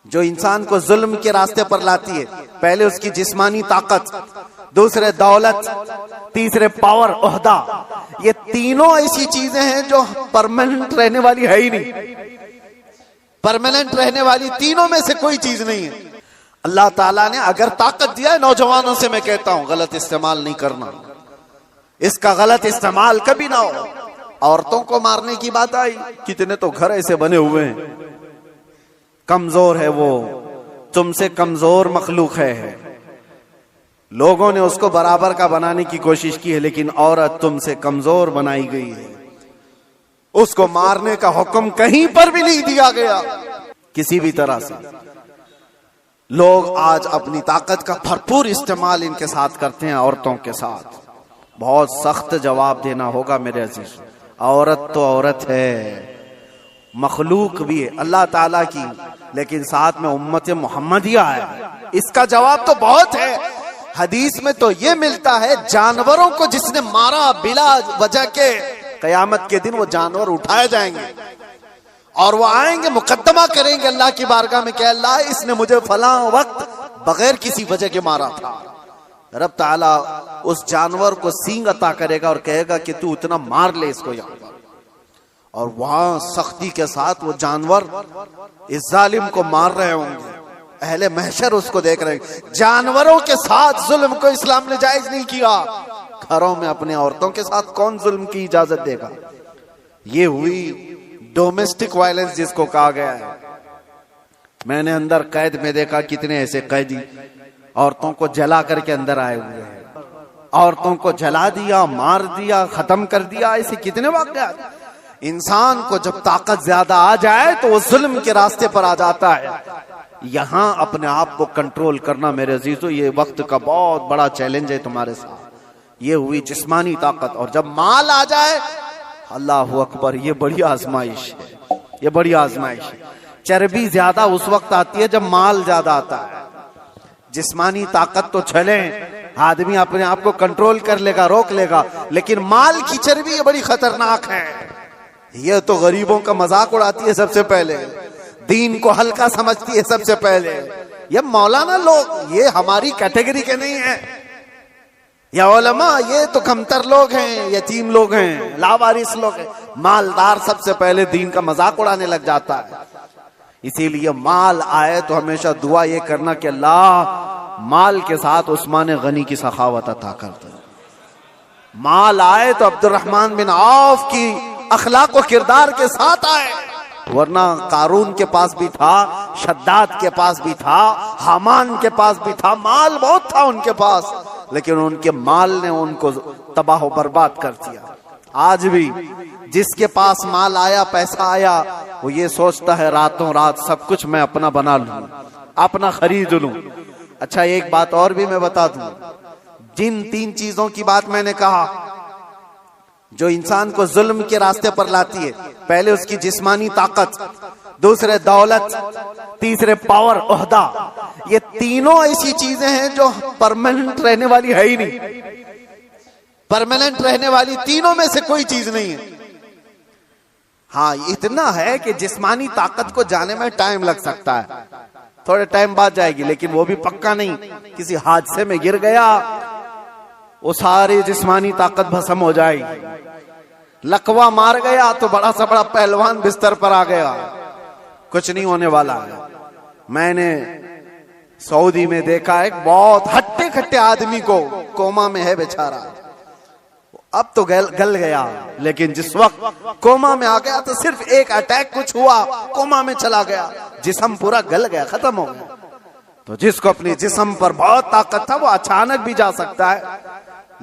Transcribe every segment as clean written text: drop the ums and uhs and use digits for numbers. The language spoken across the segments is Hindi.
जो इंसान को जुल्म के रास्ते पर लाती है। पहले उसकी जिस्मानी ताकत, दूसरे दौलत, तीसरे पावर, ओहदा। ये तीनों ऐसी चीजें हैं जो परमानेंट रहने वाली है ही नहीं। परमानेंट रहने वाली तीनों में से कोई चीज नहीं है। अल्लाह ताला ने अगर ताकत दिया है, नौजवानों से मैं कहता हूं गलत इस्तेमाल नहीं करना, इसका गलत इस्तेमाल कभी ना हो। औरतों को मारने की बात आई, कितने तो घर ऐसे बने हुए हैं, कमजोर है वो, तुमसे कमजोर मखलूक है, लोगों ने उसको बराबर का बनाने की कोशिश की है, लेकिन औरत तुमसे कमजोर बनाई गई है। उसको मारने का हुक्म कहीं पर भी नहीं दिया गया किसी भी तरह से। लोग आज अपनी ताकत का भरपूर इस्तेमाल इनके साथ करते हैं, औरतों के साथ। बहुत सख्त जवाब देना होगा मेरे अजीज। औरत तो औरत है, मखलूक भी है अल्लाह ताला की, लेकिन साथ में उम्मत मोहम्मदिया है। इसका जवाब तो बहुत है। हदीस में तो ये मिलता है, जानवरों को जिसने मारा बिला वजह के, कयामत के दिन वो जानवर उठाए जाएंगे और वो आएंगे, मुकद्दमा करेंगे अल्लाह की बारगाह में कि अल्लाह इसने मुझे फलां वक्त बगैर किसी वजह के मारा था। रब ताला उस जानवर को सींग अता करेगा और कहेगा कि तू इतना मार ले इसको यहाँ, और वहां सख्ती के साथ वो जानवर इस जालिम को मार रहे होंगे। अहले महशर उसको देख रहे हैं। जानवरों के साथ जुल्म को इस्लाम ने जायज नहीं किया। घरों में अपने औरतों के साथ कौन जुल्म की इजाजत देगा? ये हुई डोमेस्टिक वायलेंस जिसको कहा गया है। मैंने अंदर कैद में देखा कितने ऐसे कैदी औरतों को जला करके अंदर आए हुए हैं। औरतों को जला दिया, मार दिया, खत्म कर दिया, ऐसे कितने वाक़यात। इंसान को जब ताकत ज्यादा आ जाए तो वो जुल्म के रास्ते पर आ जाता है। यहां अपने आप को कंट्रोल करना मेरे अजीजों, ये वक्त का बहुत बड़ा चैलेंज है तुम्हारे साथ। ये हुई जिस्मानी ताकत, और जब माल आ जाए, अल्लाह अकबर, ये बड़ी आजमाइश है, ये बड़ी आजमाइश है। चर्बी ज्यादा उस वक्त आती है जब माल ज्यादा आता है। जिस्मानी ताकत तो चले, आदमी अपने आप को कंट्रोल कर लेगा, रोक लेगा, लेकिन माल की चर्बी ये बड़ी खतरनाक है। ये तो गरीबों का मजाक उड़ाती है सबसे पहले, दीन को हल्का समझती है सबसे पहले। ये मौलाना लोग, ये हमारी कैटेगरी के नहीं है। या उलमा, ये तो कमतर लोग हैं, यतीम लोग हैं, लावारिस लोग हैं। मालदार सबसे पहले दीन का मजाक उड़ाने लग जाता है। इसीलिए माल आए तो हमेशा दुआ ये करना कि अल्लाह माल के साथ उस्मान गनी की सखावत अता कर दे। माल आए तो अब्दुर्रहमान बिन औफ की अखलाक व किरदार के साथ आए, वरना कारून के पास भी था, शद्दाद के पास भी था, हामान के पास भी था, माल बहुत था उनके पास, लेकिन उनके माल ने उनको तबाह बर्बाद कर दिया। आज भी जिसके पास माल आया, पैसा आया, वो ये सोचता है रातों रात सब कुछ मैं अपना बना लूं, अपना खरीद लूं। अच्छा, एक बात और भी मैं बता दूं, जिन 3 चीजों की बात मैंने कहा जो इंसान को जुल्म के रास्ते पर लाती है, पहले उसकी जिस्मानी ताकत, दूसरे दौलत, तीसरे पावर, ओहदा। ये तीनों ऐसी चीजें हैं जो परमानेंट रहने वाली है ही नहीं। परमानेंट रहने वाली तीनों में से कोई चीज नहीं है। हाँ, इतना है कि जिस्मानी ताकत को जाने में टाइम लग सकता है, थोड़े टाइम बाद जाएगी, लेकिन वो भी पक्का नहीं। किसी हादसे में गिर गया, वो सारी जिस्मानी ताकत भस्म हो जाएगी। लकवा मार गया तो बड़ा सा बड़ा पहलवान बिस्तर पर आ गया, कुछ नहीं होने वाला है। मैंने सऊदी में देखा एक बहुत हट्टे खट्टे आदमी को, कोमा में है बेचारा, अब तो गल गया, लेकिन जिस वक्त कोमा में आ गया तो सिर्फ एक अटैक कुछ हुआ, कोमा में चला गया, जिस्म पूरा गल गया, खत्म हो गया। तो जिसको अपने जिस्म पर बहुत ताकत था वो अचानक भी जा सकता है,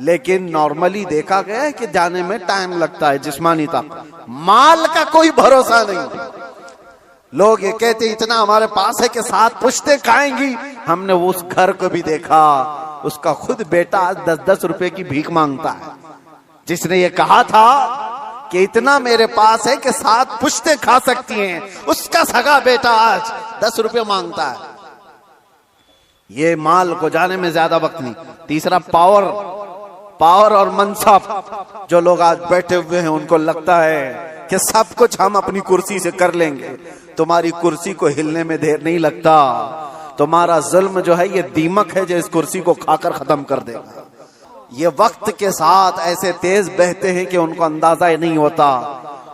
लेकिन नॉर्मली देखा गया है कि जाने में टाइम लगता है। जिस्मानी ताकत, माल का कोई भरोसा नहीं। लोग ये कहते इतना हमारे पास है कि 7 पुश्तें खाएंगी। हमने उस घर को भी देखा, उसका खुद बेटा 10-10 रुपए की भीख मांगता है। जिसने ये कहा था कि इतना मेरे पास है कि 7 पुश्तें खा सकती हैं, उसका सगा बेटा आज 10 रुपए मांगता है। ये माल को जाने में ज्यादा वक्त नहीं। तीसरा पावर और मनसब। जो लोग आज बैठे हुए हैं उनको लगता है कि सब कुछ हम अपनी कुर्सी से कर लेंगे। तुम्हारी कुर्सी को हिलने में देर नहीं लगता। तुम्हारा जुल्म जो है ये दीमक है जो इस कुर्सी को खाकर खत्म कर देगा। ये वक्त के साथ ऐसे तेज बहते हैं कि उनको अंदाजा ही नहीं होता।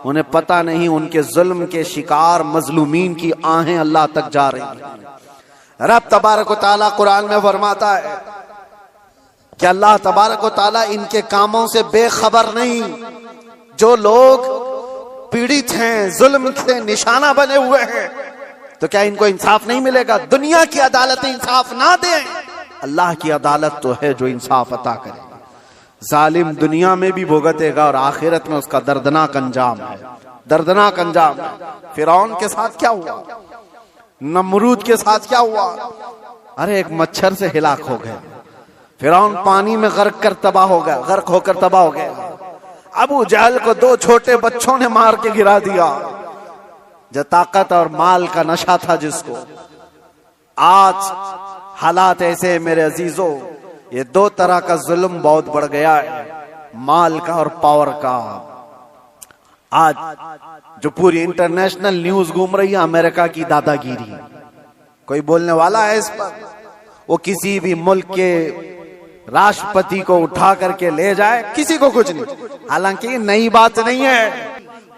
उन्हें पता नहीं उनके जुल्म के शिकार मजलूमीन की आहें अल्लाह तक जा रही हैं। रब तबारक व तआला कुरान में फरमाता है कि अल्लाह तबारक व तआला इनके कामों से बेखबर नहीं। जो लोग पीड़ित हैं, जुल्म से निशाना बने हुए हैं, तो क्या इनको इंसाफ नहीं मिलेगा? दुनिया की अदालत इंसाफ ना दे, अल्लाह की अदालत तो है जो इंसाफ अता करे। जालिम दुनिया में भी भुगतेगा और आखिरत में उसका दर्दनाक अंजाम है, दर्दनाक अंजाम है। फिरौन के साथ क्या हुआ, नमरूद के साथ क्या हुआ? अरे एक मच्छर से हिलाक हो गए। फिरौन पानी में गर्क कर तबाह हो गया, गर्क होकर तबाह हो गया। अबू जहल को 2 छोटे बच्चों ने मार के गिरा दिया। जो ताकत और माल का नशा था जिसको, आज हालात ऐसे मेरे अजीजों, ये 2 तरह का जुल्म बहुत बढ़ गया है, माल का और पावर का। आज जो पूरी इंटरनेशनल न्यूज घूम रही है अमेरिका की दादागिरी, कोई बोलने वाला है इस पर? वो किसी भी मुल्क के राष्ट्रपति को उठा करके ले जाए, किसी को कुछ नहीं। हालांकि ये नई बात नहीं है,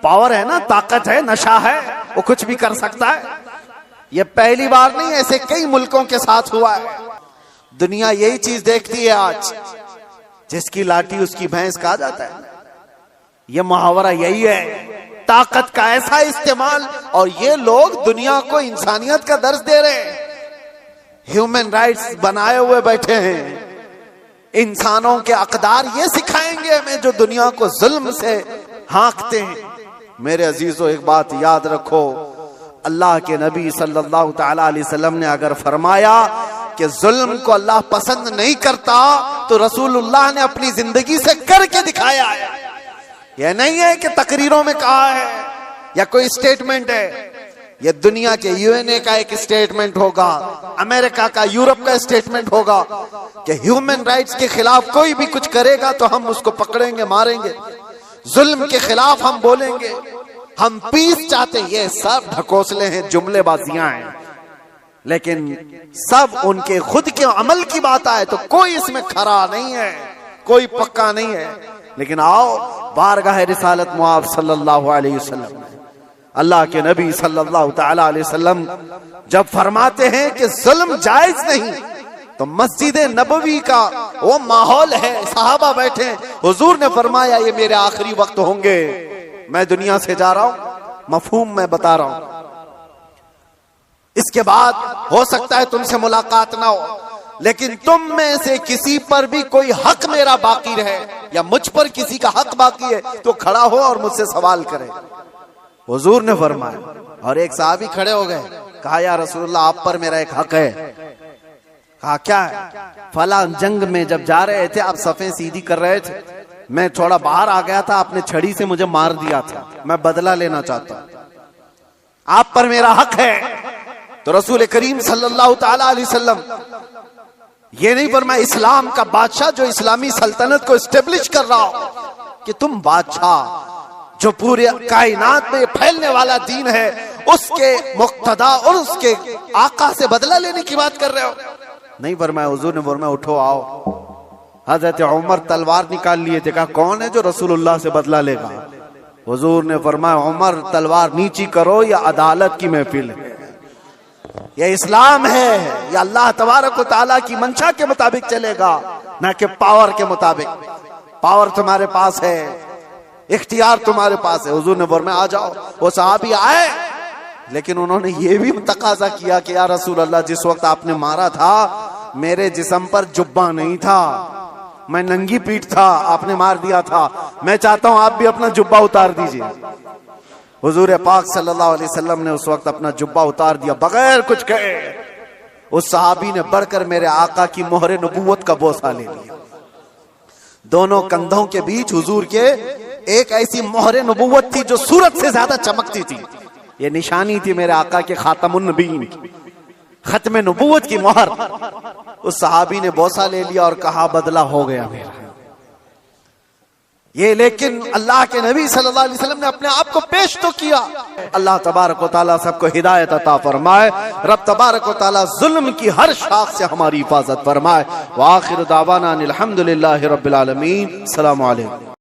पावर है ना, ताकत है, नशा है, वो कुछ भी कर सकता है। ये पहली बार नहीं, ऐसे कई मुल्कों के साथ हुआ है। दुनिया यही चीज देखती है आज, जिसकी लाठी उसकी भैंस कहा जाता है। ये मुहावरा यही है, ताकत का ऐसा इस्तेमाल। और ये लोग दुनिया को इंसानियत का दर्ज दे रहे हैं, ह्यूमन राइट्स बनाए हुए बैठे हैं। इंसानों के अकदार ये सिखाएंगे हमें जो दुनिया को जुल्म से हाँकते हैं। मेरे अजीजों, एक बात याद रखो, अल्लाह के नबी सल्लल्लाहु तआला अलैहि वसल्लम ने अगर फरमाया कि जुल्म को अल्लाह पसंद नहीं करता, तो रसूलुल्लाह ने अपनी जिंदगी से करके दिखाया है। यह नहीं है कि तकरीरों में कहा है या कोई स्टेटमेंट है। यह दुनिया के यूएनए का एक स्टेटमेंट होगा, अमेरिका का, यूरोप का स्टेटमेंट होगा कि ह्यूमन राइट्स के खिलाफ कोई भी कुछ करेगा तो हम उसको पकड़ेंगे, मारेंगे। जुल्म के खिलाफ हम बोलेंगे, हम पीस चाहते हैं। ये सब ढकोसले हैं, जुमलेबाजियां हैं, लेकिन सब उनके खुद के अमल की बात आए तो कोई इसमें खरा नहीं है, कोई पक्का नहीं है। लेकिन आओ, बारगाह रिसालत मुआब सल्लल्लाहु अलैहि वसल्लम, अल्लाह के नबी सल्लल्लाहु तआला अलैहि वसल्लम जब फरमाते हैं कि जुल्म जायज नहीं, तो मस्जिद नबवी का वो माहौल है, सहाबा बैठे, हुजूर ने फरमाया ये मेरे आखिरी वक्त होंगे, मैं दुनिया से जा रहा हूं, मफहूम मैं बता रहा हूं, इसके बाद हो सकता है तुमसे मुलाकात ना हो, लेकिन तुम में से किसी पर भी कोई हक मेरा बाकी रहे या मुझ पर किसी का हक बाकी है तो खड़ा हो और मुझसे सवाल करे। हुजूर ने फरमाया, और एक साहबी खड़े हो गए, कहा या रसूलुल्लाह आप पर मेरा एक हक है। कहा क्या है? फला जंग में जब जा रहे थे, आप सफे सीधी कर रहे थे, मैं थोड़ा बाहर आ गया था, आपने छड़ी से मुझे मार दिया था, मैं बदला लेना चाहता हूं, आप पर मेरा हक है। तो रसूल करीम सल्लल्लाहु तआला अलैहि वसल्लम ये नहीं फरमाया इस्लाम का बादशाह जो इस्लामी सल्तनत को एस्टेब्लिश कर रहा हो, कि तुम बादशाह जो पूरे कायनात में फैलने वाला दीन है उसके मुक्तदा और उसके आका से बदला लेने की बात कर रहे हो। नहीं फरमाया, हुजूर ने फरमाया उठो आओ। हजरत उमर तलवार निकाल लिए थे, कहा कौन है जो रसूलुल्लाह से बदला लेगा? हुजूर ने फरमाया उमर तलवार नीची करो, या अदालत की महफिल है, यह इस्लाम है, या अल्लाह तबारक व तआला की मंशा के मुताबिक चलेगा, ना कि पावर के मुताबिक। पावर तुम्हारे पास है, इख्तियार तुम्हारे पास है। हुजूर ने फरमाया आ जाओ। वो सहाबी आए, लेकिन उन्होंने ये भी तकाजा किया कि या रसूल अल्लाह, जिस वक्त आपने मारा था मेरे जिस्म पर जुब्बा नहीं था, मैं नंगी पीठ था, आपने मार दिया था, मैं चाहता हूं आप भी अपना जुब्बा उतार दीजिए। हुजूर पाक सल्लल्लाहु अलैहि वसल्लम ने उस वक्त अपना जुब्बा उतार दिया बगैर कुछ कहे। उस सहाबी ने बढ़कर मेरे आका की मोहरे नबूवत का बोसा ले लिया। दोनों कंधों के बीच हुजूर के एक ऐसी मोहरे नबूवत थी जो सूरत से ज्यादा चमकती थी। ये निशानी थी मेरे आका के खातमुन नबीन की, खत्म नबूवत की मोहर। उस सहाबी ने बोसा ले लिया और कहा बदला हो गया मेरा। ये लेकिन अल्लाह के नबी सल्लल्लाहु अलैहि वसल्लम ने अपने आप को पेश तो किया। अल्लाह तबारक व तआला सबको हिदायत अता फरमाए। रब तबारक व तआला जुल्म की हर शाख से हमारी हिफाजत फरमाए। व आखिर दावाना अनिल हम्दुलिल्लाहि रब्बिल आलमीन। अस्सलामु अलैकुम।